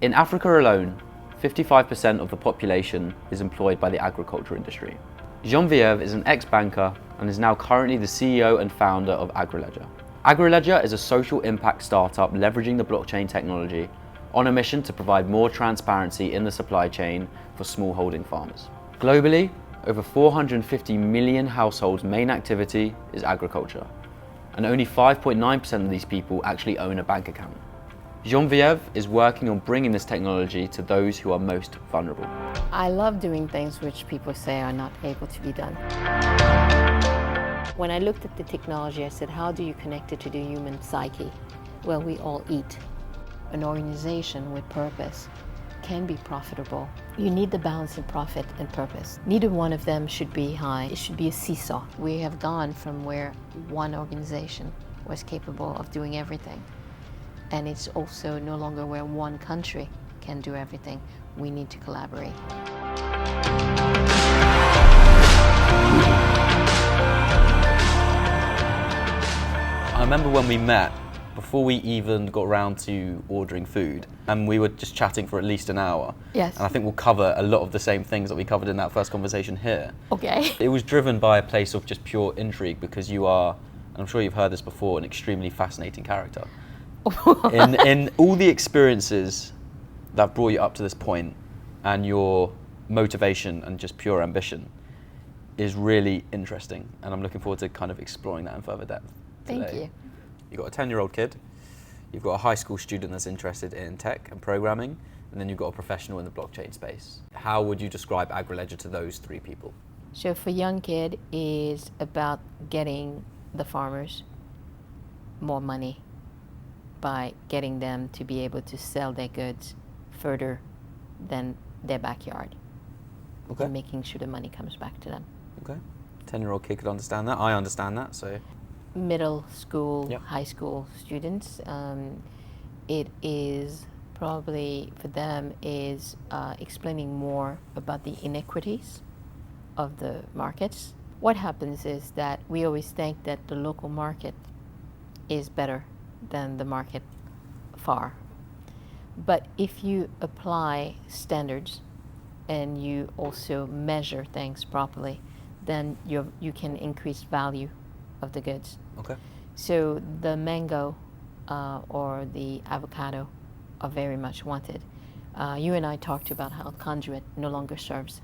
In Africa alone, 55% of the population is employed by the agriculture industry. Genevieve is an ex-banker and is now currently the CEO and founder of Agriledger. Agriledger is a social impact startup leveraging the blockchain technology on a mission to provide more transparency in the supply chain for smallholding farmers. Globally, over 450 million households' main activity is agriculture, and only 5.9% of these people actually own a bank account. Genevieve is working on bringing this technology to those who are most vulnerable. I love doing things which people say are not able to be done. When I looked at the technology, I said, how do you connect it to the human psyche? Well, we all eat. An organization with purpose can be profitable. You need the balance in profit and purpose. Neither one of them should be high. It should be a seesaw. We have gone from where one organization was capable of doing everything. And it's also no longer where one country can do everything. We need to collaborate. I remember when we met, before we even got around to ordering food, and we were just chatting for at least an hour. Yes. And I think we'll cover a lot of the same things that we covered in that first conversation here. Okay. It was driven by a place of just pure intrigue because you are, and I'm sure you've heard this before, an extremely fascinating character. in all the experiences that brought you up to this point, and your motivation and just pure ambition is really interesting, and I'm looking forward to kind of exploring that in further depth today. Thank you. You've got a 10-year-old kid, you've got a high school student that's interested in tech and programming, and then you've got a professional in the blockchain space. How would you describe Agriledger to those three people? So for young kid is about getting the farmers more money by getting them to be able to sell their goods further than their backyard. Okay. And making sure the money comes back to them. Okay. 10-year-old kid could understand that. I understand that, so. Middle school, Yep. high school students, it is probably for them is explaining more about the inequities of the markets. What happens is that we always think that the local market is better than the market far. But if you apply standards and you also measure things properly, then you can increase value of the goods. Okay. So the mango or the avocado are very much wanted. You and I talked about how Conduit no longer serves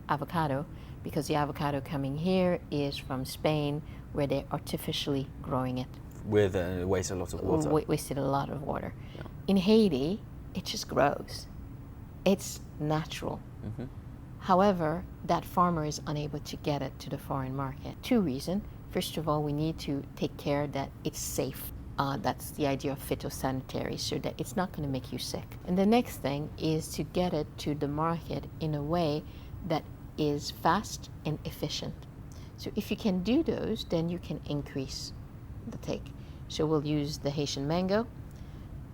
avocado because the avocado coming here is from Spain where they're artificially growing it. With waste a lot of water. Wasted a lot of water. Yeah. In Haiti, it just grows. It's natural. Mm-hmm. However, that farmer is unable to get it to the foreign market. Two reasons. First of all, we need to take care that it's safe. That's the idea of phytosanitary, so that it's not going to make you sick. And the next thing is to get it to the market in a way that is fast and efficient. So if you can do those, then you can increase the take. So we'll use the Haitian mango,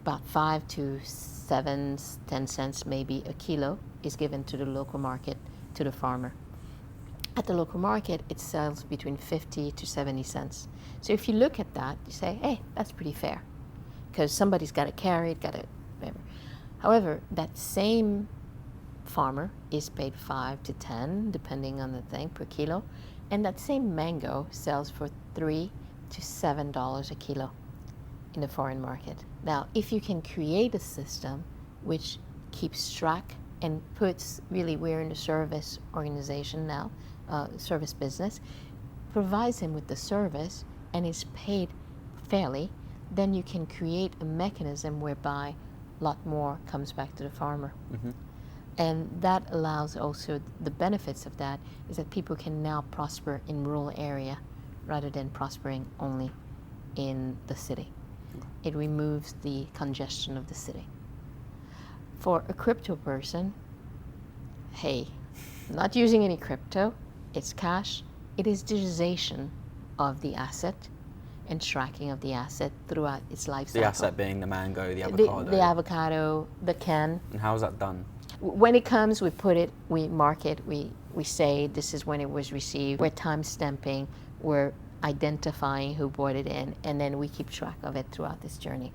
about 5 to 7, 10 cents maybe a kilo is given to the local market, to the farmer. At the local market, it sells between 50 to 70 cents. So if you look at that, you say, hey, that's pretty fair, because somebody's got to carry it, got to whatever. However, that same farmer is paid 5 to 10, depending on the thing, per kilo, and that same mango sells for $3 to $7 a kilo in the foreign market. Now, if you can create a system which keeps track and puts, really, we're in the service organization now, service business, provides him with the service and is paid fairly, then you can create a mechanism whereby a lot more comes back to the farmer. Mm-hmm. And that allows also, the benefits of that is that people can now prosper in rural area rather than prospering only in the city. Okay. It removes the congestion of the city. For a crypto person, hey, not using any crypto, it's cash. It is digitization of the asset and tracking of the asset throughout its life cycle. The asset being the mango, the avocado. The avocado, the can. And how is that done? When it comes, we put it, we mark it, we say this is when it was received. We're time stamping, we're identifying who brought it in, and then we keep track of it throughout this journey.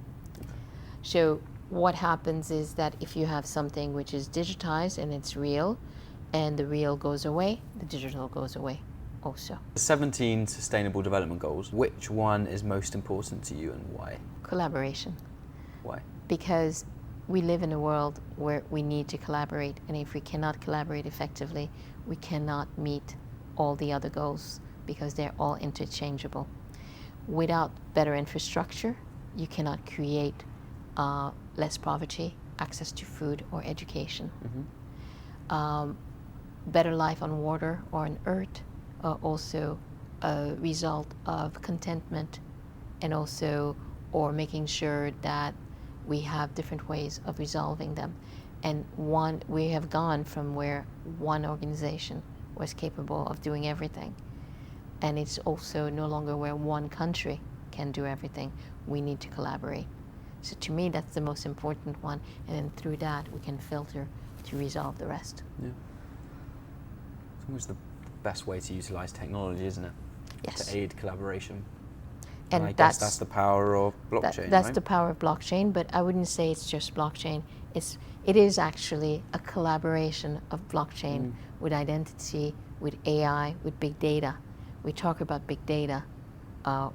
So what happens is that if you have something which is digitized and it's real, and the real goes away, the digital goes away also. The 17 Sustainable Development Goals, which one is most important to you and why? Collaboration. Why? Because we live in a world where we need to collaborate, and if we cannot collaborate effectively, we cannot meet all the other goals because they're all interchangeable. Without better infrastructure, you cannot create less poverty, access to food or education. Better life on water or on earth are also a result of contentment, and also or making sure that we have different ways of resolving them. And we have gone from where one organization was capable of doing everything, and it's also no longer where one country can do everything. We need to collaborate. So to me, that's the most important one, and then through that we can filter to resolve the rest. Yeah. It's almost the best way to utilize technology, isn't it? Yes. To aid collaboration. And I guess that's the power of blockchain, that's right? the power of blockchain, but I wouldn't say it's just blockchain. It is actually a collaboration of blockchain with identity, with AI, with big data. We talk about big data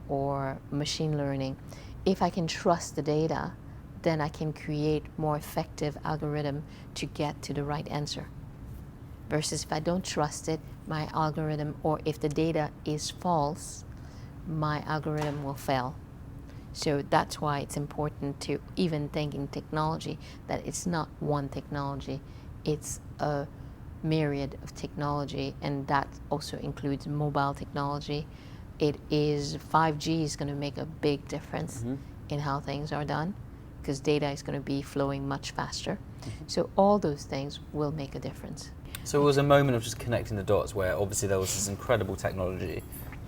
or machine learning. If I can trust the data, then I can create more effective algorithm to get to the right answer. Versus if I don't trust it, my algorithm, or if the data is false, my algorithm will fail. So that's why it's important to even think in technology that it's not one technology, it's a myriad of technology, and that also includes mobile technology. It is 5G is going to make a big difference in how things are done, because data is going to be flowing much faster. So all those things will make a difference. So it was a moment of just connecting the dots where obviously there was this incredible technology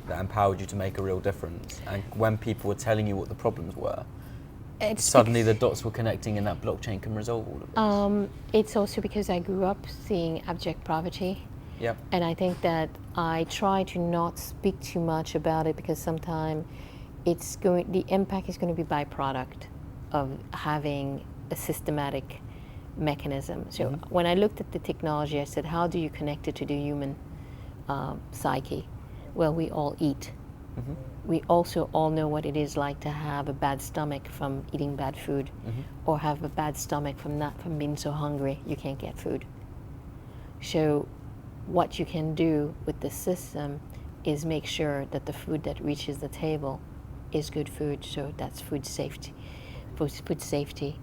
that empowered you to make a real difference, and when people were telling you what the problems were, suddenly the dots were connecting and that blockchain can resolve all of this. It's also because I grew up seeing abject poverty. Yep. And I think that I try to not speak too much about it because sometimes the impact is going to be byproduct of having a systematic mechanism. So when I looked at the technology, I said, how do you connect it to the human psyche? Well, we all eat. We also all know what it is like to have a bad stomach from eating bad food, or have a bad stomach from being so hungry you can't get food. So what you can do with the system is make sure that the food that reaches the table is good food. So that's food safety. Food safety.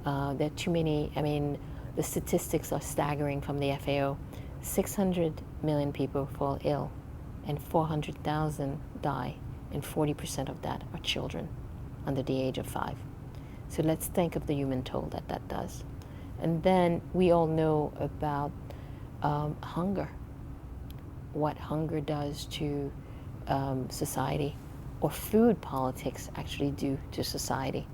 There are too many. I mean, the statistics are staggering from the FAO. 600 million people fall ill, and 400,000 die, and 40% of that are children under the age of 5. So let's think of the human toll that does. And then we all know about hunger, what hunger does to society, or food politics actually do to society.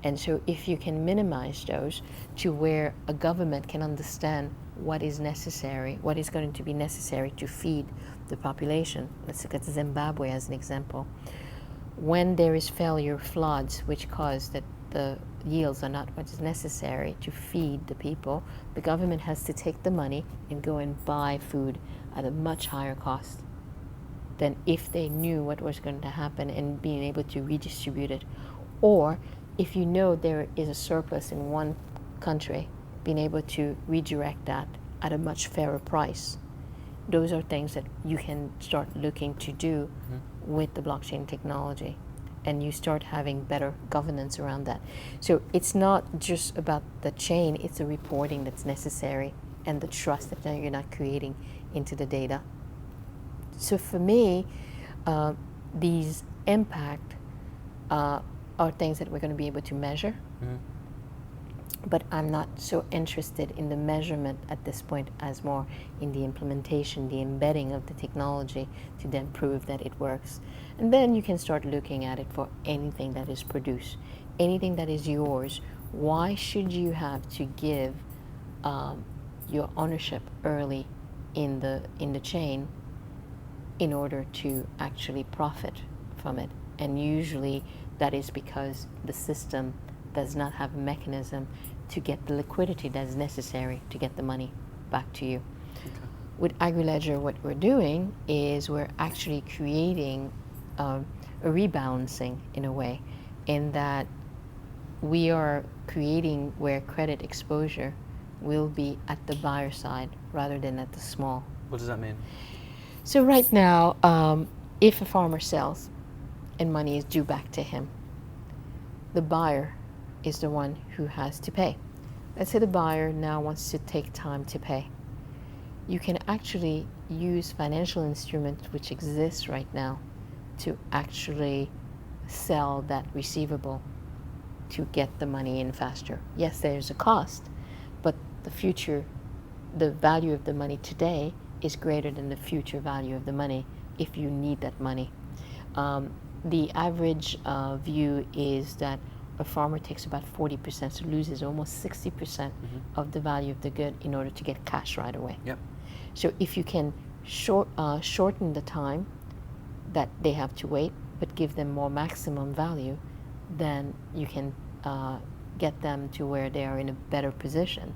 And so if you can minimize those to where a government can understand what is necessary, what is going to be necessary to feed the population. Let's look at Zimbabwe as an example. When there is failure, floods, which cause that the yields are not what is necessary to feed the people, the government has to take the money and go and buy food at a much higher cost than if they knew what was going to happen and being able to redistribute it. Or if you know there is a surplus in one country, being able to redirect that at a much fairer price. Those are things that you can start looking to do with the blockchain technology, and you start having better governance around that. So it's not just about the chain, it's the reporting that's necessary and the trust that you're not creating into the data. So for me, these impact are things that we're going to be able to measure. But I'm not so interested in the measurement at this point as more in the implementation, the embedding of the technology to then prove that it works. And then you can start looking at it for anything that is produced, anything that is yours. Why should you have to give your ownership early in the chain in order to actually profit from it? And usually that is because the system does not have a mechanism to get the liquidity that is necessary to get the money back to you. Okay. With Agriledger, what we're doing is we're actually creating a rebalancing in a way, in that we are creating where credit exposure will be at the buyer side rather than at the small. What does that mean? So right now, if a farmer sells and money is due back to him, the buyer is the one who has to pay. Let's say the buyer now wants to take time to pay. You can actually use financial instruments which exist right now to actually sell that receivable to get the money in faster. Yes, there's a cost, but the value of the money today is greater than the future value of the money if you need that money. The average view is that a farmer takes about 40%, so loses almost 60% of the value of the good in order to get cash right away. Yep. So if you can shorten the time that they have to wait, but give them more maximum value, then you can get them to where they are in a better position.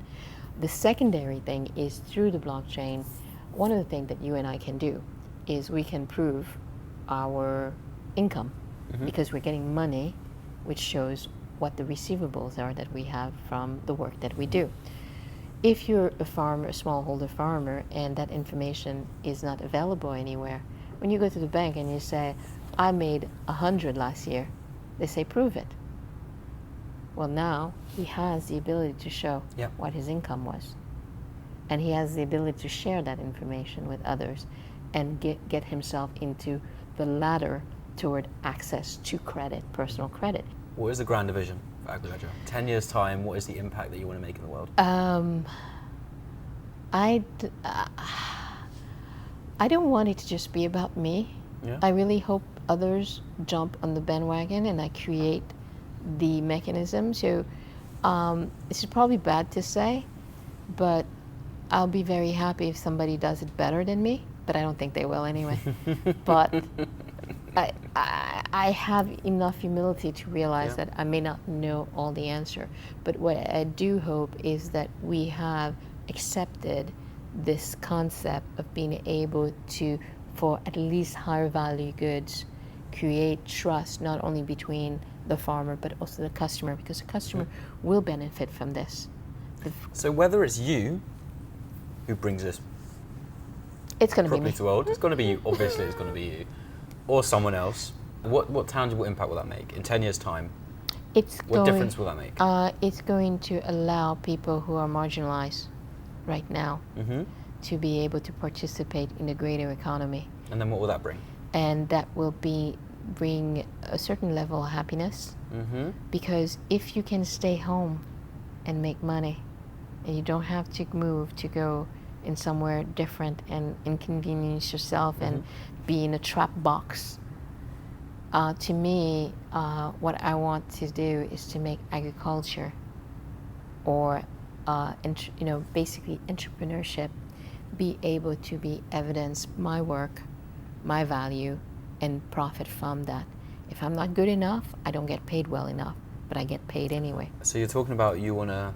The secondary thing is through the blockchain, one of the things that you and I can do is we can prove our income because we're getting money which shows what the receivables are that we have from the work that we do. If you're a farmer, a smallholder farmer, and that information is not available anywhere, when you go to the bank and you say, I made 100 last year, they say, prove it. Well, now he has the ability to show what his income was. And he has the ability to share that information with others and get himself into the ladder toward access to credit, personal credit. What is the grand vision for Agriledger? 10 years' time, what is the impact that you want to make in the world? I don't want it to just be about me. Yeah. I really hope others jump on the bandwagon and I create the mechanism. So this is probably bad to say, but I'll be very happy if somebody does it better than me, but I don't think they will anyway. But I have enough humility to realize that I may not know all the answer. But what I do hope is that we have accepted this concept of being able to, for at least higher value goods, create trust not only between the farmer but also the customer, because the customer will benefit from this. So whether it's you who brings this It's going to be me. properly to the world, it's going to be you, obviously it's going to be you, or someone else, what tangible impact will that make in 10 years' time? What difference will that make? It's going to allow people who are marginalized right now to be able to participate in the greater economy. And then what will that bring? And that will bring a certain level of happiness, because if you can stay home and make money and you don't have to move to go in somewhere different and inconvenience yourself and be in a trap box, to me, what I want to do is to make agriculture or basically entrepreneurship be able to be evidence my work, my value, and profit from that. If I'm not good enough, I don't get paid well enough, but I get paid anyway. So you're talking about you want to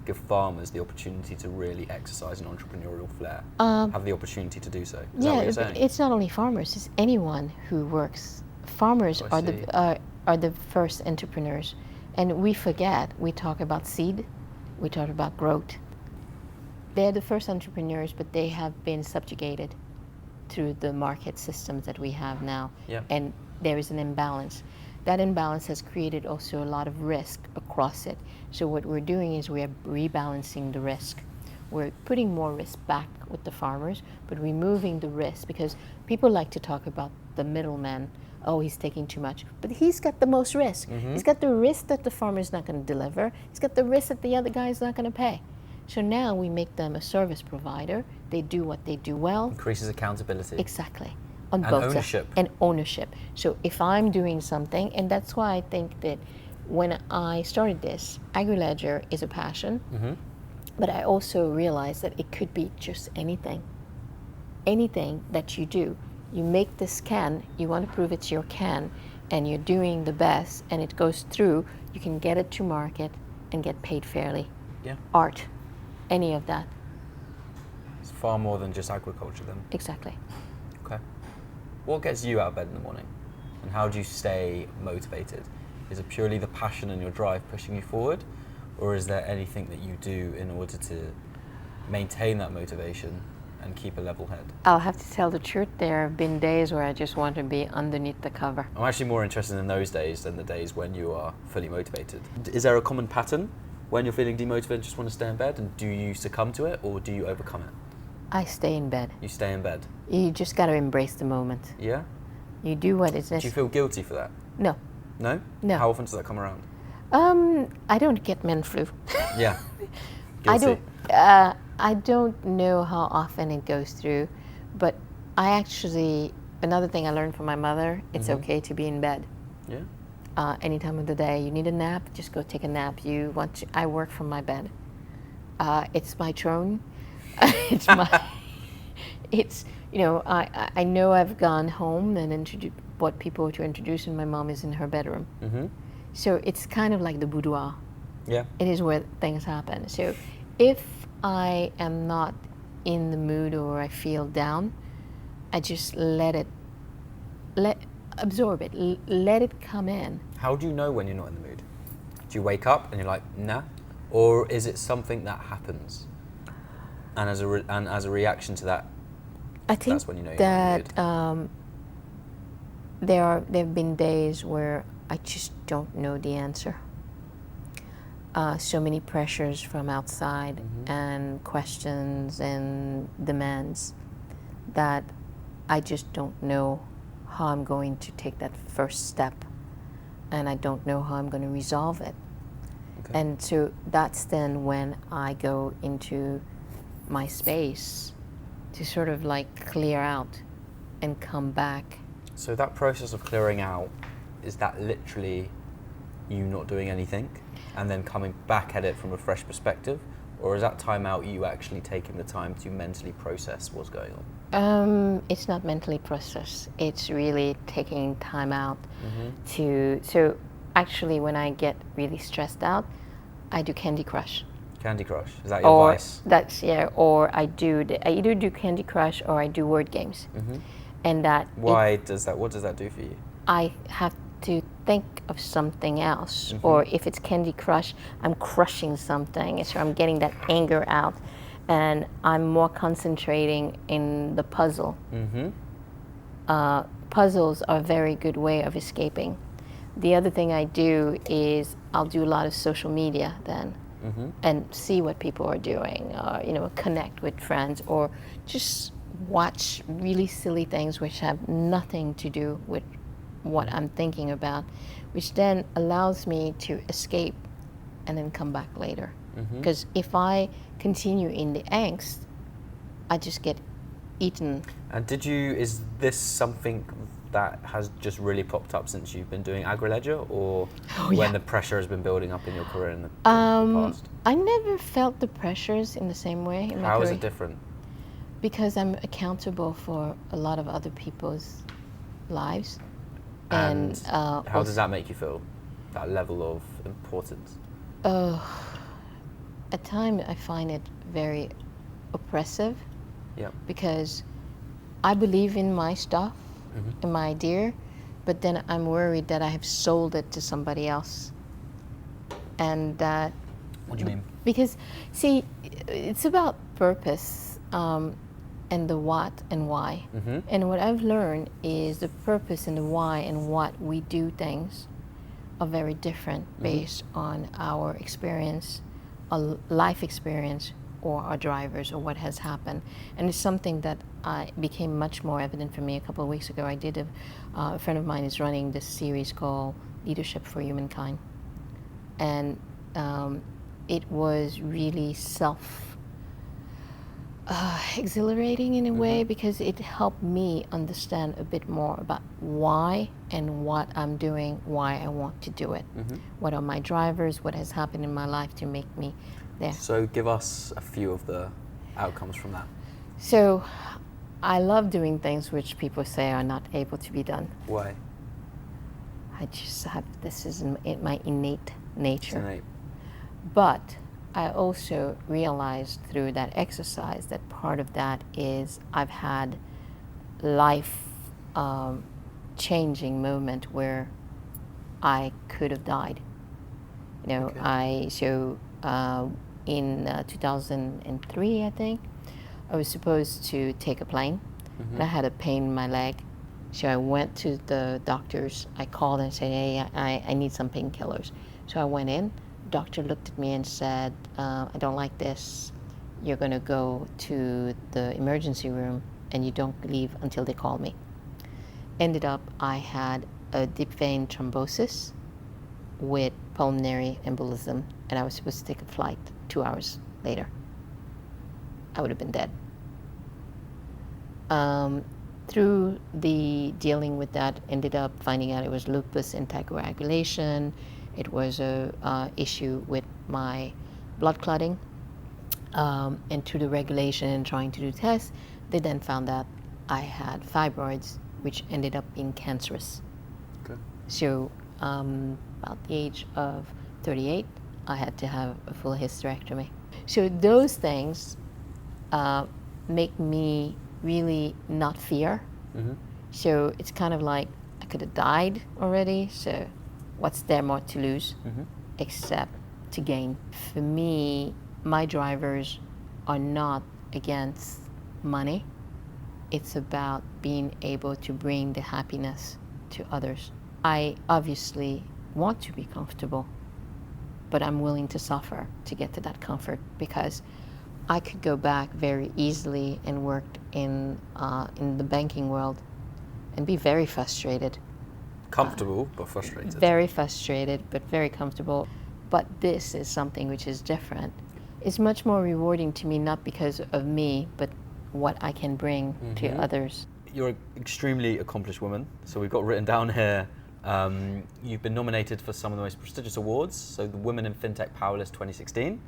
give farmers the opportunity to really exercise an entrepreneurial flair, have the opportunity to do so. Is that what you're saying? It's not only farmers, it's anyone who works. Farmers are the first entrepreneurs. And we forget, we talk about seed, we talk about growth. They're the first entrepreneurs, but they have been subjugated through the market systems that we have now. And there is an imbalance. That imbalance has created also a lot of risk across it. So what we're doing is we're rebalancing the risk. We're putting more risk back with the farmers, but removing the risk, because people like to talk about the middleman. Oh, he's taking too much. But he's got the most risk. He's got the risk that the farmer's not going to deliver. He's got the risk that the other guy's not going to pay. So now we make them a service provider. They do what they do well. Increases accountability. Exactly. On And both ownership. sides. And ownership. So if I'm doing something, and that's why I think that when I started this, Agriledger is a passion, but I also realized that it could be just anything. Anything that you do. You make this can, you want to prove it's your can, and you're doing the best, and it goes through, you can get it to market and get paid fairly. Yeah. Art, any of that. It's far more than just agriculture then. Exactly. Okay. What gets you out of bed in the morning? And how do you stay motivated? Is it purely the passion and your drive pushing you forward? Or is there anything that you do in order to maintain that motivation and keep a level head? I'll have to tell the truth. There have been days where I just want to be underneath the cover. I'm actually more interested in those days than the days when you are fully motivated. Is there a common pattern when you're feeling demotivated and just want to stay in bed? And do you succumb to it or do you overcome it? I stay in bed. You stay in bed? You just got to embrace the moment. Yeah? You do what is Do you necessary. feel guilty for that? No. No? No. How often does that come around? I don't get men flu. Yeah. I Guilty. don't. I don't know how often it goes through, but I actually, another thing I learned from my mother, it's okay to be in bed. Yeah. Any time of the day. You need a nap, just go take a nap. I work from my bed. It's my throne. It's my, it's, I know I've gone home and brought people to introduce, and my mom is in her bedroom. Mm-hmm. So it's kind of like the boudoir. Yeah. It is where things happen. So if I am not in the mood or I feel down, I just absorb it, let it come in. How do you know when you're not in the mood? Do you wake up and you're like, nah? Or is it something that happens? And as a reaction to that, I think that's when you know you're not in the mood? There have been days where I just don't know the answer. So many pressures from outside and questions and demands that I just don't know how I'm going to take that first step, and I don't know how I'm going to resolve it. Okay. And so that's then when I go into my space to sort of like clear out and come back. So that process of clearing out, is that literally you not doing anything and then coming back at it from a fresh perspective? Or is that time out you actually taking the time to mentally process what's going on? It's not mentally processed. It's really taking time out so actually when I get really stressed out, I do Candy Crush. Candy Crush, is that your vice? Or I either do Candy Crush or I do word games. And that what does that do for you? I have to think of something else, or if it's Candy Crush, I'm crushing something, so I'm getting that anger out, and I'm more concentrating in the puzzle. Puzzles are a very good way of escaping. The other thing I do is I'll do a lot of social media then, and see what people are doing, connect with friends, or just watch really silly things which have nothing to do with what I'm thinking about, which then allows me to escape and then come back later. Because if I continue in the angst, I just get eaten. And is this something that has just really popped up since you've been doing Agriledger, or when the pressure has been building up in your career in the past? I never felt the pressures in the same way in my How career. is it different? Because I'm accountable for a lot of other people's lives. And how does that make you feel, that level of importance? At times I find it very oppressive. Yeah. Because I believe in my stuff, in my idea, but then I'm worried that I have sold it to somebody else. And that... What do you mean? Because, see, it's about purpose, and the what and why. And what I've learned is the purpose and the why and what we do things are very different based on our experience, our life experience, or our drivers, or what has happened. And it's something that became much more evident for me a couple of weeks ago. A friend of mine is running this series called Leadership for Humankind. And it was really exhilarating in a way, because it helped me understand a bit more about why and what I'm doing, why I want to do it. What are my drivers, what has happened in my life to make me there. So give us a few of the outcomes from that. So I love doing things which people say are not able to be done. Why? I just have, this is my innate nature. innate. But I also realized through that exercise that part of that is I've had life changing moment where I could have died. You know, Okay. In 2003, I think, I was supposed to take a plane, and I had a pain in my leg. So I went to the doctors. I called and said, hey, I need some painkillers. So I went in. Doctor looked at me and said, I don't like this. You're going to go to the emergency room and you don't leave until they call me. Ended up, I had a deep vein thrombosis with pulmonary embolism, and I was supposed to take a flight 2 hours later. I would have been dead. Through the dealing with that, ended up finding out it was lupus anticoagulation. It was a issue with my blood clotting, and through the regulation and trying to do tests, they then found out I had fibroids, which ended up being cancerous. Okay. So about the age of 38, I had to have a full hysterectomy. So those things make me really not fear. Mm-hmm. So it's kind of like I could have died already, so what's there more to lose except to gain? For me, my drivers are not against money. It's about being able to bring the happiness to others. I obviously want to be comfortable, but I'm willing to suffer to get to that comfort, because I could go back very easily and work in the banking world and be very frustrated. Comfortable, but frustrated. Very frustrated, but very comfortable. But this is something which is different. It's much more rewarding to me, not because of me, but what I can bring to others. You're an extremely accomplished woman. So we've got written down here, you've been nominated for some of the most prestigious awards. So the Women in FinTech Powerless 2016,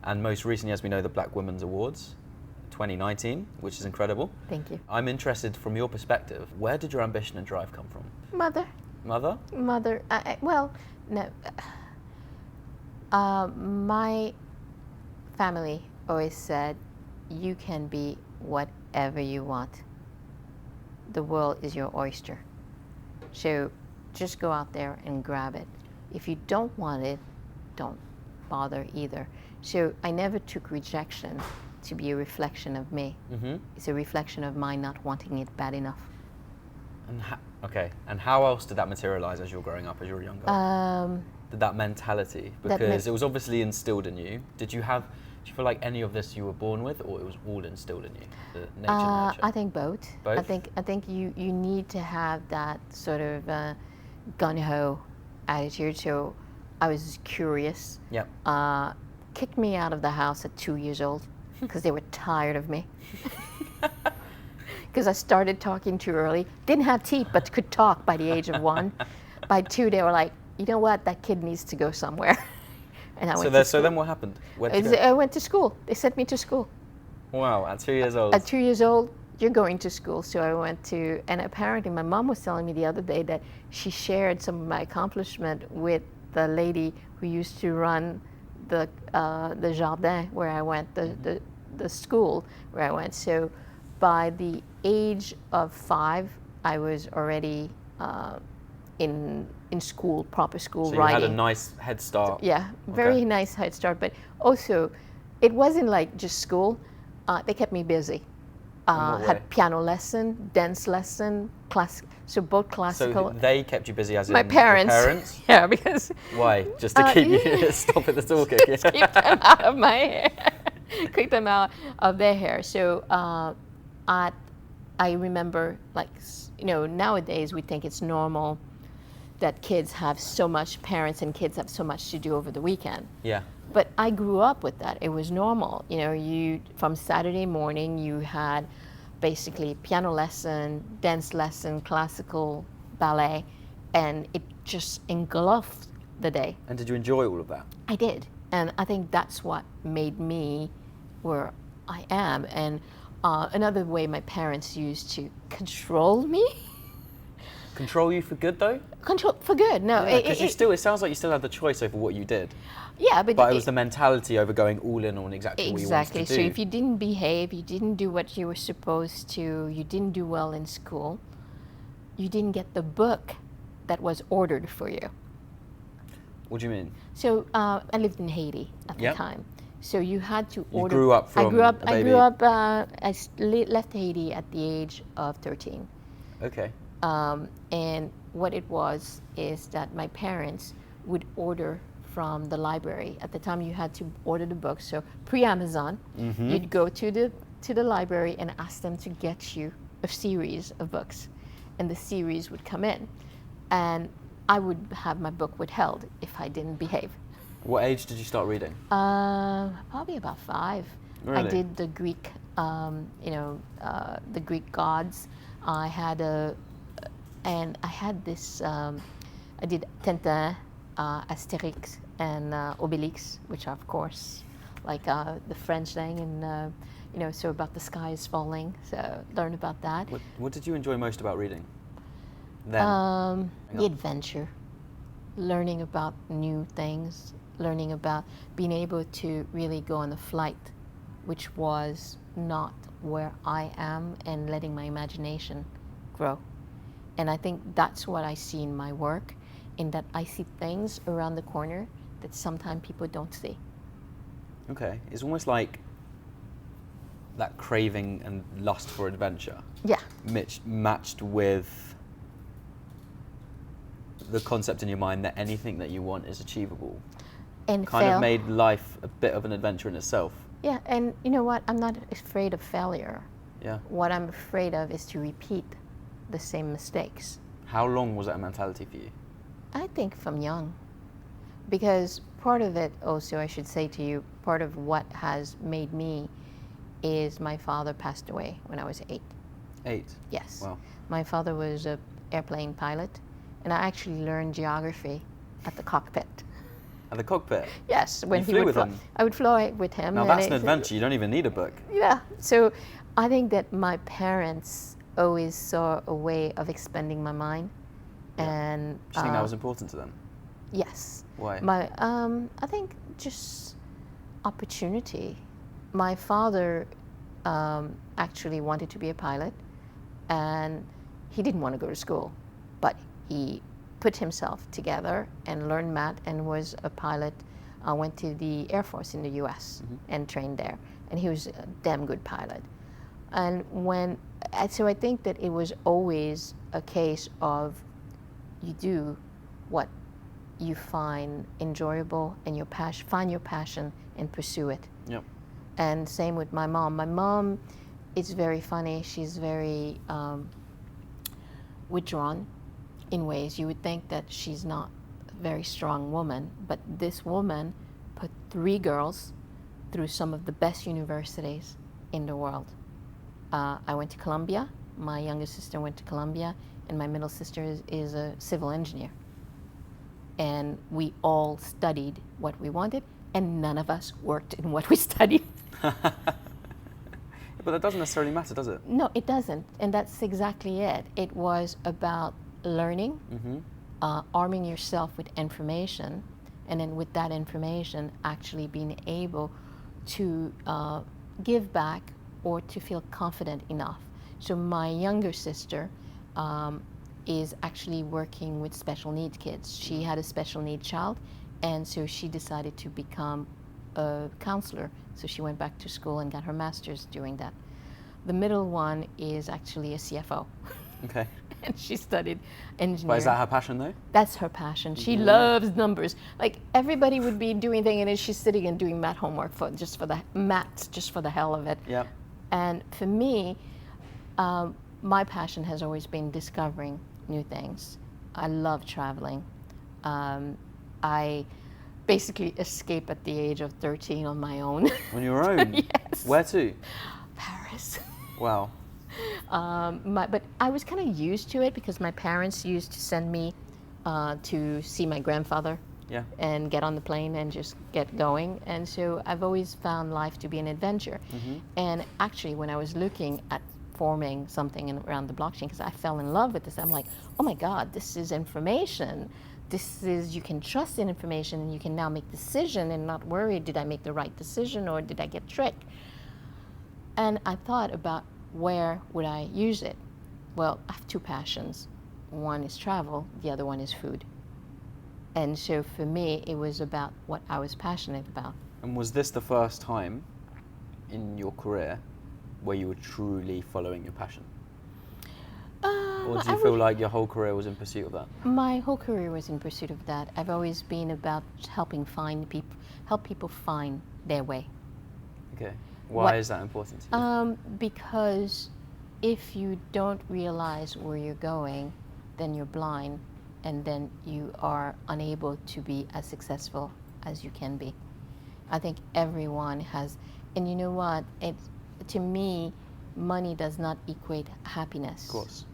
and most recently, as we know, the Black Women's Awards 2019, which is incredible. Thank you. I'm interested from your perspective, where did your ambition and drive come from? Mother. Mother? Mother, well, no. My family always said, you can be whatever you want. The world is your oyster. So just go out there and grab it. If you don't want it, don't bother either. So I never took rejection to be a reflection of me. It's a reflection of my not wanting it bad enough. And and how else did that materialize as you were growing up, as you were younger? Did that mentality, because it was obviously instilled in you. Do you feel like any of this you were born with, or it was all instilled in you, the nature and nurture? I think both. Both? I think you need to have that sort of gung-ho attitude. So I was curious. Yep. Kicked me out of the house at 2 years old because they were tired of me. Because I started talking too early. Didn't have teeth, but could talk by the age of 1. By 2, they were like, you know what, that kid needs to go somewhere. And I went to school. So then what happened? Where did you go? I went to school. They sent me to school. Wow, at 2 years old. At 2 years old, you're going to school. So I went to, and apparently my mom was telling me the other day that she shared some of my accomplishment with the lady who used to run the jardin where I went, the school where I went. So by the age of 5, I was already in school, proper school, so writing. You had a nice head start. Yeah, very nice head start. But also, it wasn't like just school. They kept me busy. Had piano lesson, dance lesson, so both classical. So they kept you busy as my in parents. Your parents? Yeah, because. Why? Just to keep you stop at the talking. Keep them out of my hair. Keep them out of their hair. So I remember, like, nowadays we think it's normal that kids have so much, parents and kids have so much to do over the weekend. Yeah. But I grew up with that. It was normal. From Saturday morning, you had basically piano lesson, dance lesson, classical, ballet, and it just engulfed the day. And did you enjoy all of that? I did. And I think that's what made me where I am. And another way my parents used to control me Control you for good though? Control for good. No, Because it sounds like you still had the choice over what you did. yeah, But it was the mentality over going all in on exactly what you wanted to do. So if you didn't behave, you didn't do what you were supposed to, you didn't do well in school, you didn't get the book that was ordered for you. What do you mean? So I lived in Haiti at the time. So you had to order. You grew up from I grew up. Left Haiti at the age of 13. Okay. And what it was is that my parents would order from the library. At the time, you had to order the books. So pre-Amazon, you'd go to the library and ask them to get you a series of books, and the series would come in, and I would have my book withheld if I didn't behave. What age did you start reading? Probably about 5. Really? I did the Greek, the Greek gods. I had this. I did Tintin, Astérix, and Obélix, which are of course like the French thing, and so about the sky is falling. So learn about that. What did you enjoy most about reading? Then? The adventure, learning about new things, learning about being able to really go on a flight, which was not where I am, and letting my imagination grow. And I think that's what I see in my work, in that I see things around the corner that sometimes people don't see. Okay, it's almost like that craving and lust for adventure. Yeah. Matched with the concept in your mind that anything that you want is achievable. And kind fail. of made life a bit of an adventure in itself. Yeah, and you know what? I'm not afraid of failure. Yeah. What I'm afraid of is to repeat the same mistakes. How long was that a mentality for you? I think from young. Because part of it also, I should say to you, part of what has made me is my father passed away when I was 8. 8? Yes. Wow. My father was an airplane pilot, and I actually learned geography at the cockpit. At the cockpit? Yes. When you flew with him? I would fly with him. Now that's an adventure. You don't even need a book. Yeah. So I think that my parents always saw a way of expanding my mind. Yeah. And Do you think that was important to them? Yes. Why? I think just opportunity. My father actually wanted to be a pilot, and he didn't want to go to school, but he put himself together and learned math and was a pilot. Went to the Air Force in the U.S. And trained there, and he was a damn good pilot. And so I think that it was always a case of you do what you find enjoyable and find your passion and pursue it. Yep. And same with my mom. My mom is very funny. She's very withdrawn in ways. You would think that she's not a very strong woman, but this woman put 3 girls through some of the best universities in the world. I went to Columbia. My younger sister went to Columbia, and my middle sister is a civil engineer. And we all studied what we wanted, and none of us worked in what we studied. But that doesn't necessarily matter, does it? No, it doesn't. And that's exactly it. It was about learning, arming yourself with information, and then with that information, actually being able to give back or to feel confident enough. So my younger sister is actually working with special needs kids. She had a special needs child, and so she decided to become a counselor. So she went back to school and got her master's doing that. The middle one is actually a CFO. Okay. And she studied engineering. But is that her passion though? That's her passion. She loves numbers. Like everybody would be doing things, and then she's sitting and doing math homework just for the hell of it. Yeah. And for me, my passion has always been discovering new things. I love traveling. I basically escaped at the age of 13 on my own. On your own? Yes. Where to? Paris. Wow. But I was kind of used to it because my parents used to send me to see my grandfather. Yeah. And get on the plane and just get going. And so I've always found life to be an adventure. And actually, when I was looking at forming something around the blockchain because I fell in love with this. I'm like, oh my God, this is information. This is, you can trust in information and you can now make decision and not worry, did I make the right decision or did I get tricked? And I thought about where would I use it? Well, I have two passions. One is travel, the other one is food. And so for me, it was about what I was passionate about. And was this the first time in your career where you were truly following your passion? Or do you feel like your whole career was in pursuit of that? My whole career was in pursuit of that. I've always been about help people find their way. Okay. Why is that important to you? Because if you don't realize where you're going, then you're blind, and then you are unable to be as successful as you can be. I think everyone has, and you know what? To me, money does not equate happiness. Of course.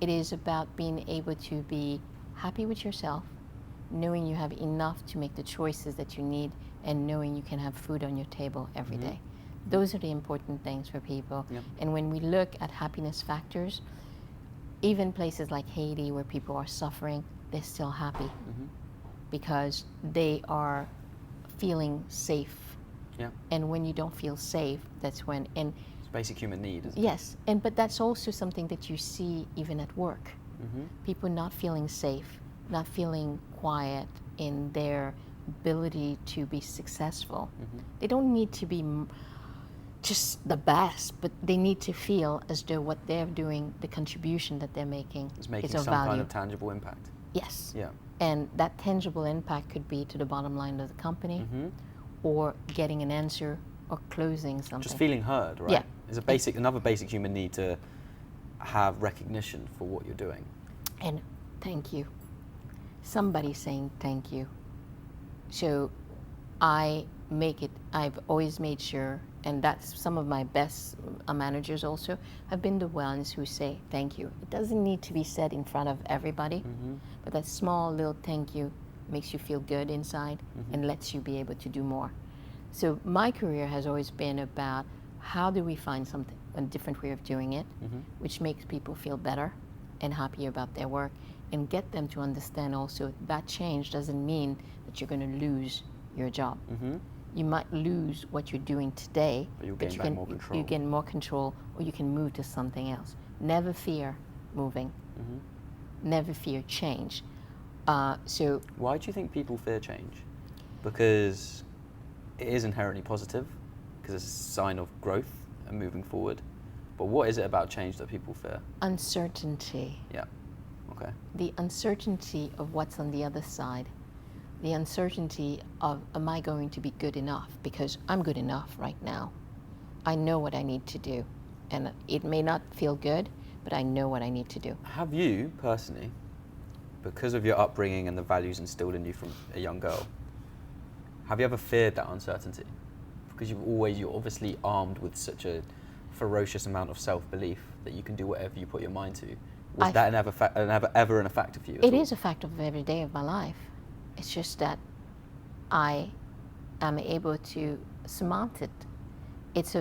It is about being able to be happy with yourself, knowing you have enough to make the choices that you need, and knowing you can have food on your table every day. Those are the important things for people. Yep. And when we look at happiness factors, even places like Haiti where people are suffering, they're still happy because they are feeling safe. Yeah. And when you don't feel safe, that's when, and It's a basic human need, isn't it? yes, but that's also something that you see even at work. People not feeling safe, not feeling quiet in their ability to be successful. They don't need to be just the best, but they need to feel as though what they're doing, the contribution that they're making, It's making is of some value. kind of tangible impact. Yes. Yeah. And that tangible impact could be to the bottom line of the company, or getting an answer, or closing something. Just feeling heard, right? Yeah. It's another basic human need to have recognition for what you're doing. And thank you. Somebody saying thank you. So I've always made sure, and that's some of my best managers also, have been the ones who say thank you. It doesn't need to be said in front of everybody, but that small little thank you makes you feel good inside and lets you be able to do more. So my career has always been about how do we find something, a different way of doing it, which makes people feel better and happier about their work, and get them to understand also that change doesn't mean that you're going to lose your job. You might lose what you're doing today, But you'll but gain you back more control. you gain more control, or you can move to something else. Never fear moving. Never fear change. So Why do you think people fear change? Because it is inherently positive, because it's a sign of growth and moving forward. But what is it about change that people fear? uncertainty. Yeah. Okay. The uncertainty of what's on the other side, the uncertainty of, am I going to be good enough? Because I'm good enough right now. I know what I need to do. And it may not feel good, but I know what I need to do. Have you, personally, because of your upbringing and the values instilled in you from a young girl, have you ever feared that uncertainty? Because you're obviously armed with such a ferocious amount of self-belief that you can do whatever you put your mind to. Was that ever a factor for you? It is a fact of every day of my life. It's just that I am able to surmount it. It's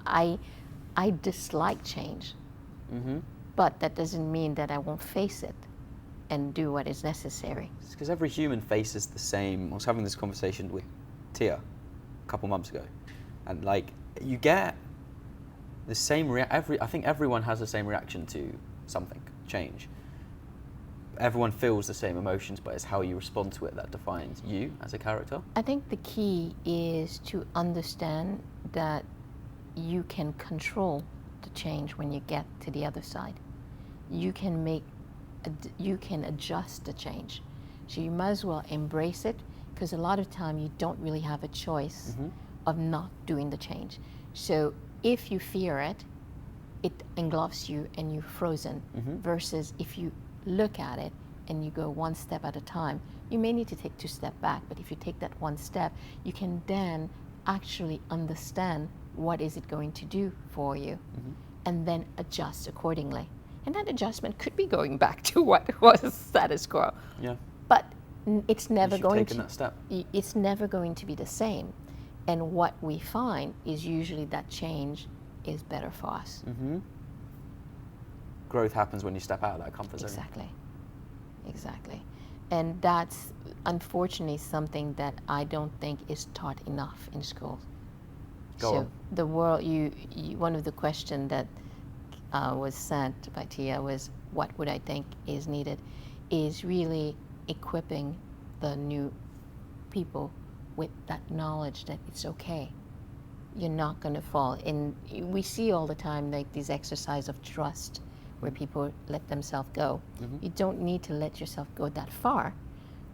I dislike change, but that doesn't mean that I won't face it and do what is necessary. It's because every human faces the same. I was having this conversation with Tia a couple months ago, and like you get the same I think everyone has the same reaction to something, change. Everyone feels the same emotions, but it's how you respond to it that defines you as a character. I think the key is to understand that you can control the change when you get to the other side. You can adjust the change. So you might as well embrace it, because a lot of time you don't really have a choice of not doing the change. So if you fear it, it engulfs you and you're frozen, versus if you look at it and you go one step at a time, you may need to take 2 steps back, but if you take that one step, you can then actually understand what is it going to do for you, and then adjust accordingly. And that adjustment could be going back to what was status quo. Yeah. But it's never going taken that step. It's never going to be the same. And what we find is usually that change is better for us. growth happens when you step out of that comfort zone. Exactly. And that's unfortunately something that I don't think is taught enough in schools. Go on. The world, one of the questions that was sent by Tia was, what would I think is needed, is really equipping the new people with that knowledge that it's okay. You're not going to fall. And we see all the time like these exercise of trust where people let themselves go. Mm-hmm. You don't need to let yourself go that far,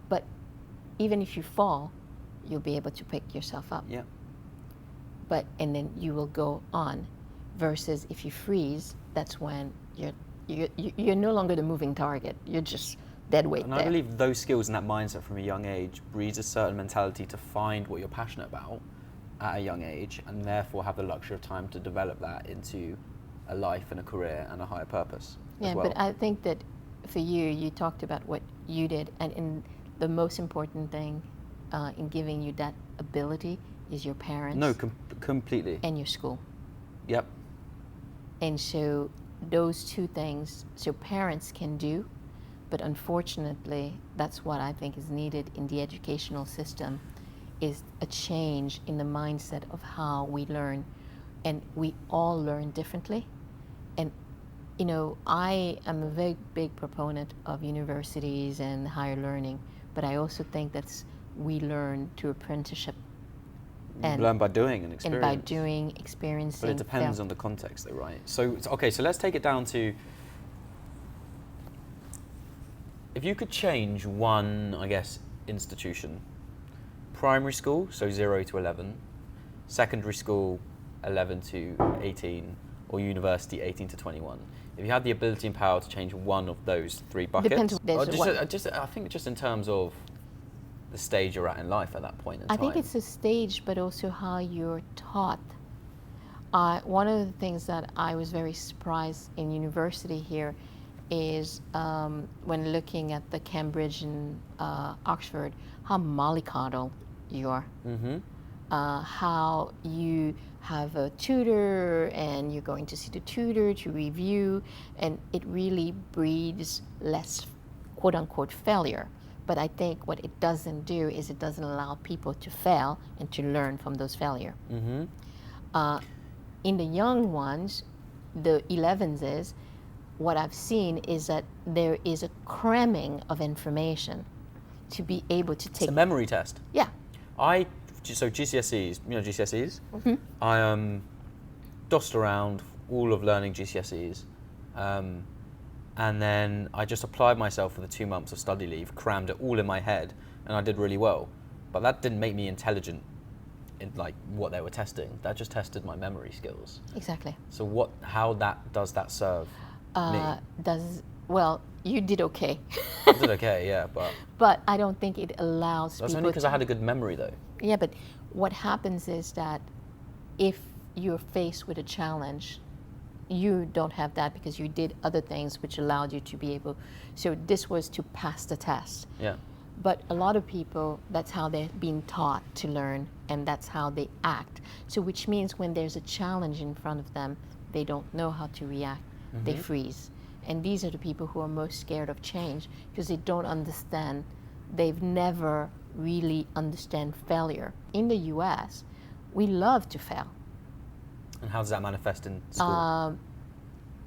but even if you fall, you'll be able to pick yourself up. Yeah. And then you will go on, versus if you freeze, that's when you're no longer the moving target. You're just dead weight And there. I believe those skills and that mindset from a young age breeds a certain mentality to find what you're passionate about at a young age, and therefore have the luxury of time to develop that into a life and a career and a higher purpose. Yeah, as well. but I think that for you talked about what you did, and the most important thing in giving you that ability is your parents. No, completely. And your school. Yep. And so those two things, so parents can do, but unfortunately, that's what I think is needed in the educational system, is a change in the mindset of how we learn. And we all learn differently. And, you know, I am a very big proponent of universities and higher learning, but I also think we learn through apprenticeship. And learn by doing and experience. And by doing, experiencing. But it depends on the context though, right? So, okay, so let's take it down to, if you could change one, I guess, institution, primary school, so 0 to 11, secondary school, 11 to 18, or university, 18 to 21. If you had the ability and power to change one of those three buckets, Depends. I think just in terms of the stage you're at in life at that point in time. I think it's the stage, but also how you're taught. One of the things that I was very surprised in university here is when looking at the Cambridge and Oxford, how mollycoddled you are. Mm-hmm. How you have a tutor and you're going to see the tutor to review, and it really breeds less quote-unquote failure. But I think what it doesn't do is it doesn't allow people to fail and to learn from those failures. Mm-hmm. In the young ones, the 11s, what I've seen is that there is a cramming of information to be able to take. It's a memory test. Yeah. So GCSEs, you know GCSEs? Mm-hmm. I dossed around all of learning GCSEs. And then I just applied myself for the 2 months of study leave, crammed it all in my head, and I did really well. But that didn't make me intelligent in like what they were testing. That just tested my memory skills. Exactly. So how does that serve me? Well, you did okay. I did okay, yeah, but But I don't think it allows that's people only because I had a good memory though. Yeah, but what happens is that if you're faced with a challenge, you don't have that because you did other things which allowed you to be able. So this was to pass the test. Yeah. But a lot of people, that's how they're being taught to learn, and that's how they act. So which means when there's a challenge in front of them, they don't know how to react. Mm-hmm. They freeze. And these are the people who are most scared of change because they don't understand. They've never really understand failure. In the US, we love to fail. And how does that manifest in school?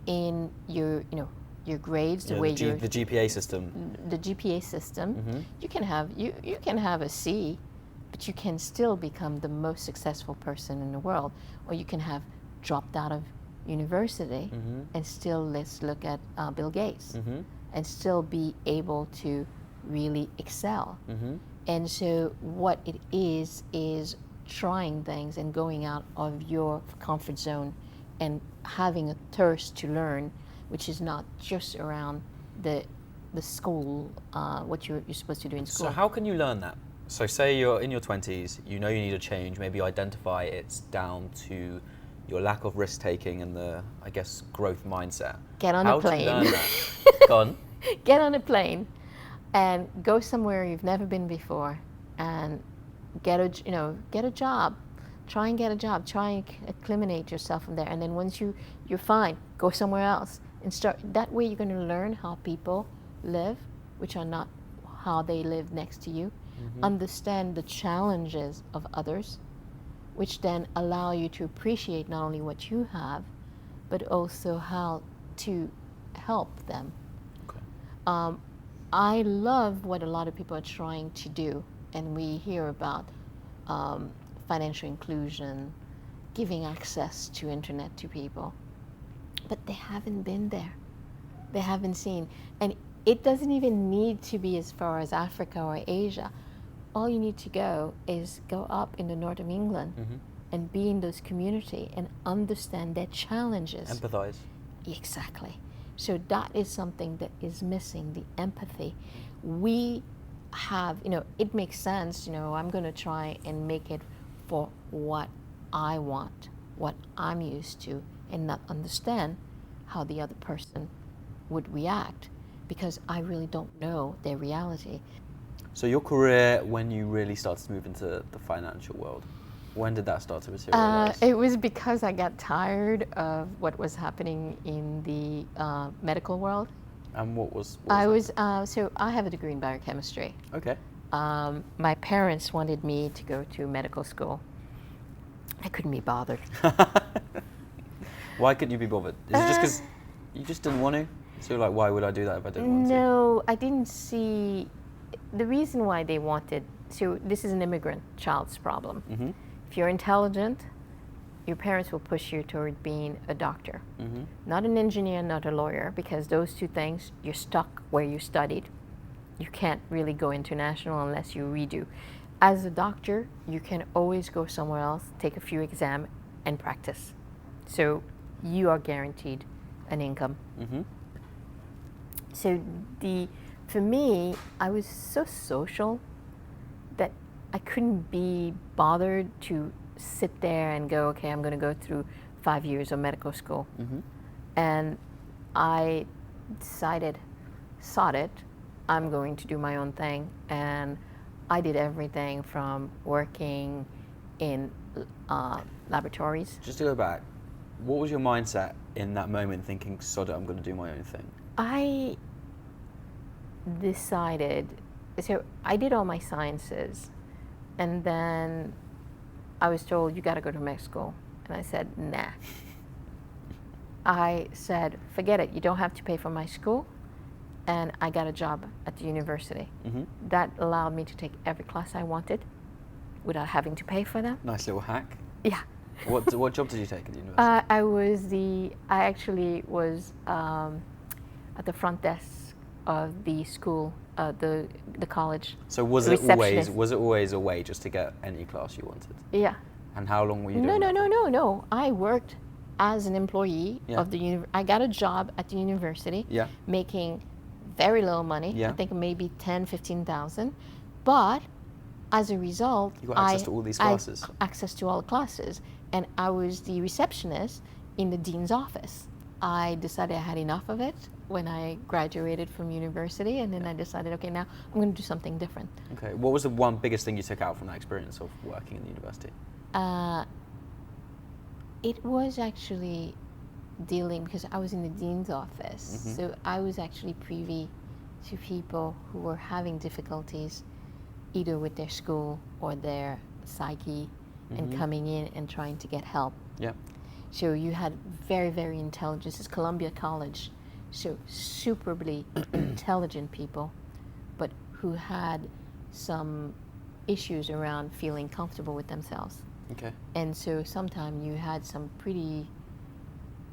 In your grades, the way the GPA system. The GPA system, Mm-hmm. you can have a C, but you can still become the most successful person in the world, or you can have dropped out of university Mm-hmm. and still, let's look at Bill Gates, Mm-hmm. and still be able to really excel. Mm-hmm. And so what it is trying things and going out of your comfort zone and having a thirst to learn, which is not just around the school, what you're supposed to do in school. So how can you learn that? So say you're in your 20s, you know you need a change, maybe identify it's down to your lack of risk taking and the, I guess, growth mindset. Get on a plane. How do you learn that? Go on. Get on a plane and go somewhere you've never been before and get a job. Try and get a job. Try and acclimate yourself from there. And then once you're fine, go somewhere else And start that way you're going to learn how people live, which are not how they live next to you. Understand the challenges of others, which then allow you to appreciate not only what you have, but also how to help them. Okay. I love what a lot of people are trying to do, and we hear about financial inclusion, giving access to internet to people, but they haven't been there. They haven't seen, and it doesn't even need to be as far as Africa or Asia. All you need to go is go up in the north of England and be in those community and understand their challenges. Empathize. Exactly. So that is something that is missing, the empathy. We have, it makes sense, I'm going to try and make it for what I want, what I'm used to, and not understand how the other person would react, because I really don't know their reality. So your career, when you really started to move into the financial world, when did that start to materialize? It was because I got tired of what was happening in the medical world. And what was So I have a degree in biochemistry. Okay. My parents wanted me to go to medical school. I couldn't be bothered. Why couldn't you be bothered? Is it just because you just didn't want to? So you're like, why would I do that if I didn't want to? No, I didn't see the reason why they wanted. So this is an immigrant child's problem. Mm-hmm. If you're intelligent, your parents will push you toward being a doctor. Mm-hmm. Not an engineer, not a lawyer, because those two things, you're stuck where you studied. You can't really go international unless you redo. As a doctor, you can always go somewhere else, take a few exams, and practice. So you are guaranteed an income. Mm-hmm. So for me, I was so social that I couldn't be bothered to sit there and go, okay, I'm going to go through 5 years of medical school. Mm-hmm. And I decided, sod it, I'm going to do my own thing. And I did everything from working in laboratories. Just to go back, what was your mindset in that moment thinking, sod it, I'm going to do my own thing? I decided, so I did all my sciences, and then I was told, you got to go to med school. And I said, nah. I said, forget it, you don't have to pay for my school. And I got a job at the university. Mm-hmm. That allowed me to take every class I wanted without having to pay for them. Nice little hack. Yeah. What job did you take at the university? I actually was at the front desk of the school, the college. So was it always a way just to get any class you wanted? Yeah. And how long were you doing that? No. I worked as an employee of the university. I got a job at the university, making very little money. Yeah. I think maybe 10, 15,000. But as a result, you got access to all these classes. Access to all the classes. And I was the receptionist in the dean's office. I decided I had enough of it when I graduated from university, and then I decided, okay, now I'm going to do something different. Okay. What was the one biggest thing you took out from that experience of working in the university? It was actually dealing, because I was in the dean's office, Mm-hmm. so I was actually privy to people who were having difficulties either with their school or their psyche, and coming in and trying to get help. Yeah. So you had very, very intelligent, this is Columbia College, so superbly intelligent people, but who had some issues around feeling comfortable with themselves. Okay. And so sometimes you had some pretty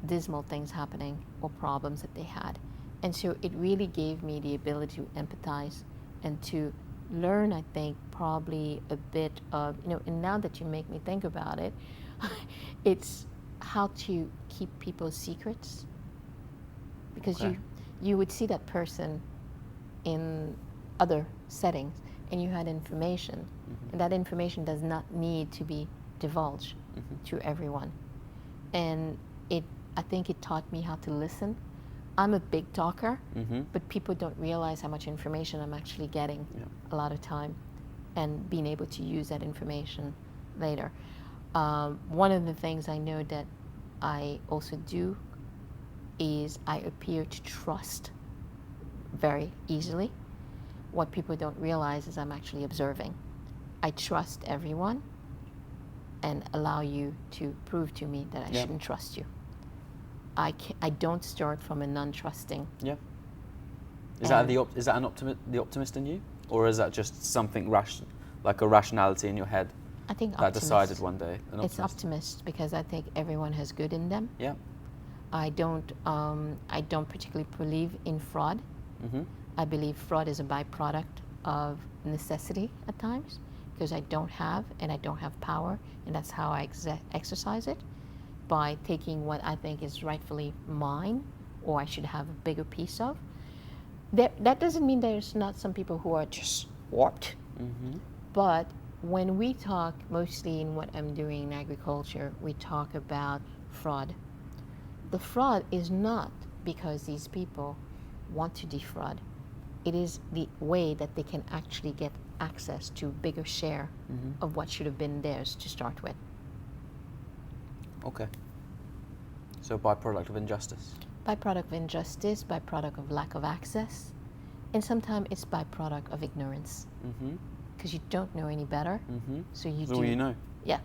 dismal things happening or problems that they had. And so it really gave me the ability to empathize and to learn, I think, probably a bit of, and now that you make me think about it, it's how to keep people's secrets. Because you would see that person in other settings and you had information, and that information does not need to be divulged to everyone. And I think it taught me how to listen. I'm a big talker, but people don't realize how much information I'm actually getting a lot of time, and being able to use that information later. One of the things I know that I also do is I appear to trust very easily. What people don't realize is I'm actually observing. I trust everyone and allow you to prove to me that I shouldn't trust you. I don't start from a non-trusting. Yeah. Is that the optimist in you, or is that just something like a rationality in your head? I think that decided one day. It's optimist because I think everyone has good in them. Yeah. I don't particularly believe in fraud. I believe fraud is a byproduct of necessity at times because I don't have power, and that's how I exercise it, by taking what I think is rightfully mine or I should have a bigger piece of. That doesn't mean there's not some people who are just warped, but when we talk, mostly in what I'm doing in agriculture, we talk about fraud. The fraud is not because these people want to defraud. It is the way that they can actually get access to a bigger share of what should have been theirs to start with. Okay. So byproduct of injustice. Byproduct of injustice, byproduct of lack of access, and sometimes it's byproduct of ignorance. Because you don't know any better, so you do. All you know. Yeah.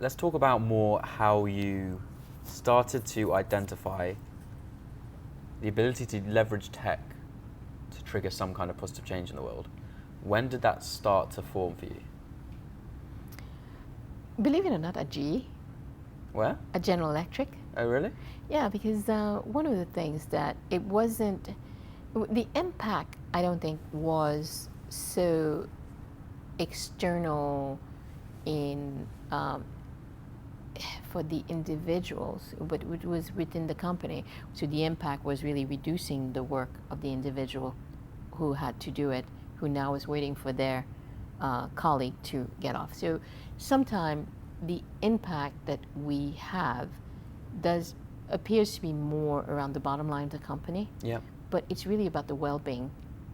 Let's talk about more how you started to identify the ability to leverage tech to trigger some kind of positive change in the world. When did that start to form for you? Believe it or not, at GE. Where? At General Electric. Oh, really? Yeah, because one of the things that it wasn't, the impact I don't think was so external in for the individuals, but it was within the company. So the impact was really reducing the work of the individual who had to do it, who now is waiting for their colleague to get off. So sometimes the impact that we have appears to be more around the bottom line of the company. Yeah. But it's really about the well-being,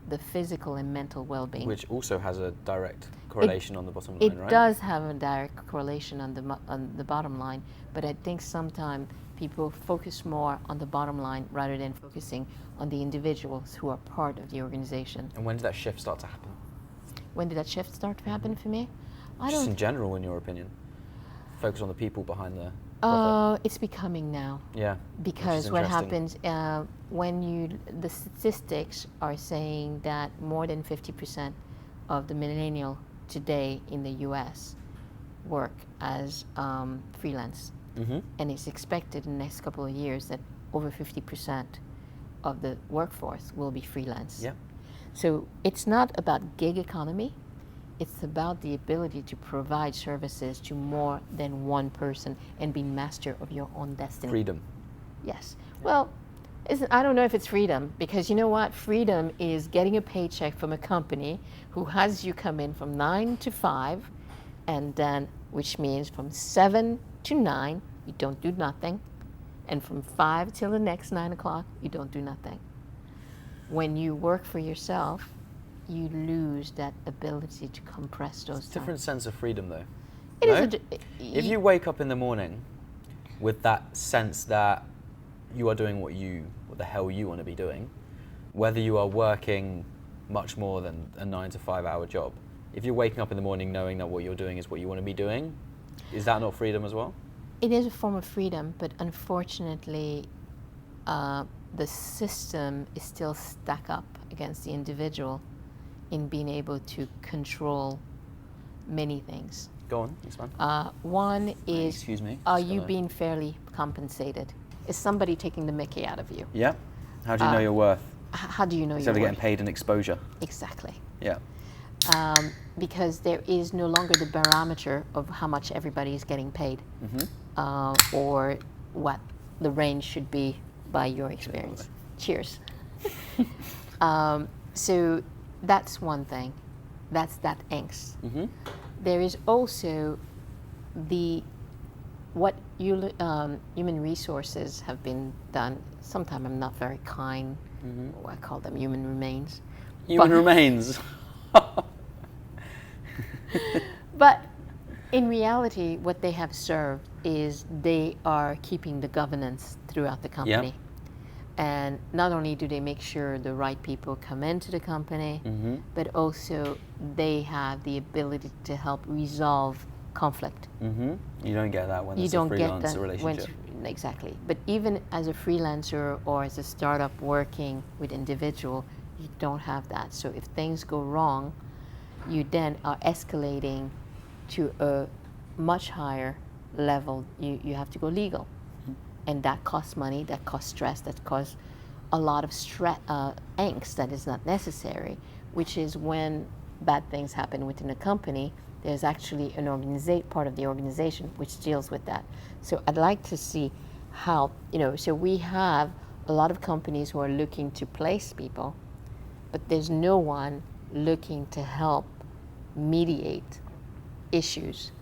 the physical and mental well-being. Which also has a direct correlation on the bottom line, right? It does have a direct correlation on the bottom line, but I think sometimes people focus more on the bottom line rather than focusing on the individuals who are part of the organization. And when did that shift start to happen? When did that shift start to happen for me? Just in general, in your opinion. Focus on the people behind the profit. It's becoming now. Yeah. Because what happens when the statistics are saying that more than 50% of the millennial today in the U.S. work as freelance, and it's expected in the next couple of years that over 50% of the workforce will be freelance. Yeah. So it's not about gig economy. It's about the ability to provide services to more than one person and be master of your own destiny. Freedom. Yes. Well, I don't know if it's freedom, because you know what? Freedom is getting a paycheck from a company who has you come in from 9 to 5, and then, which means from 7 to 9, you don't do nothing, and from 5 till the next 9 o'clock, you don't do nothing. When you work for yourself, you lose that ability to compress those It's a different sense of freedom, though. It is If you wake up in the morning with that sense that you are doing what the hell you want to be doing, whether you are working much more than a 9 to 5 hour job, if you're waking up in the morning knowing that what you're doing is what you want to be doing, is that not freedom as well? It is a form of freedom, but unfortunately, the system is still stacked up against the individual in being able to control many things. Go on, expand. One is, excuse me. are you being fairly compensated? Is somebody taking the mickey out of you? Yeah. How do you know your worth? How do you know Instead your of worth? getting paid in exposure. Exactly. Yeah. Because there is no longer the barometer of how much everybody is getting paid, or what the range should be by your experience. Cheers. So that's one thing. That's that angst. There is also what human resources have been done. Sometimes I'm not very kind. I call them human remains. Human remains. But in reality, what they have served is they are keeping the governance throughout the company. And not only do they make sure the right people come into the company, but also they have the ability to help resolve conflict. You don't get that when You it's a don't get freelance that relationship. exactly. But even as a freelancer or as a startup working with individual, you don't have that. So if things go wrong, you then are escalating to a much higher level. You have to go legal. And that costs money, that costs stress, that costs a lot of angst that is not necessary, which is when bad things happen within a company, there's actually an part of the organization which deals with that. So I'd like to see how, so we have a lot of companies who are looking to place people, but there's no one looking to help mediate issues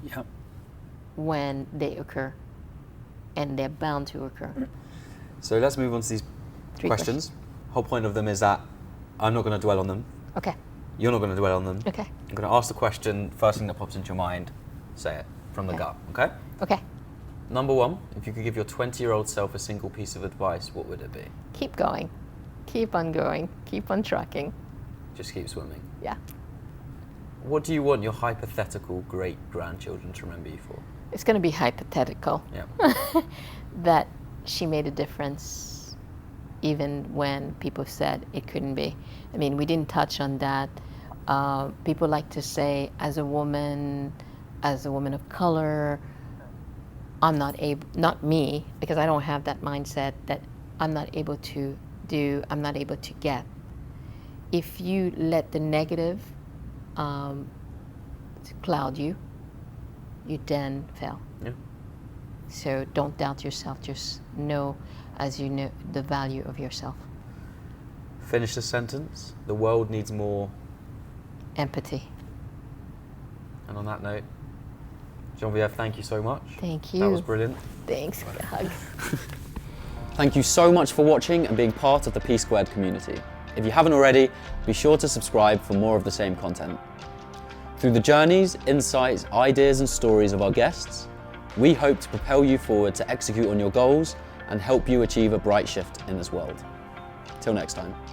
when they occur. And they're bound to occur. So let's move on to these Three questions. Whole point of them is that I'm not going to dwell on them. Okay. You're not going to dwell on them. Okay. I'm going to ask the question, first thing that pops into your mind, say it from the gut, okay? Okay. Number one, if you could give your 20-year-old self a single piece of advice, what would it be? Keep going. Keep on going. Keep on trucking. Just keep swimming. Yeah. What do you want your hypothetical great-grandchildren to remember you for? It's going to be hypothetical. Yeah. That she made a difference even when people said it couldn't be. I mean, we didn't touch on that. People like to say, as a woman of color, not me, because I don't have that mindset that I'm not able to get. If you let the negative cloud you, you then fail. Yeah. So don't doubt yourself, just know as you know the value of yourself. Finish the sentence. The world needs more Empathy. And on that note, Genevieve, thank you so much. Thank you. That was brilliant. Thanks. Hug. Thank you so much for watching and being part of the P Squared community. If you haven't already, be sure to subscribe for more of the same content. Through the journeys, insights, ideas and stories of our guests, we hope to propel you forward to execute on your goals and help you achieve a bright shift in this world. Till next time.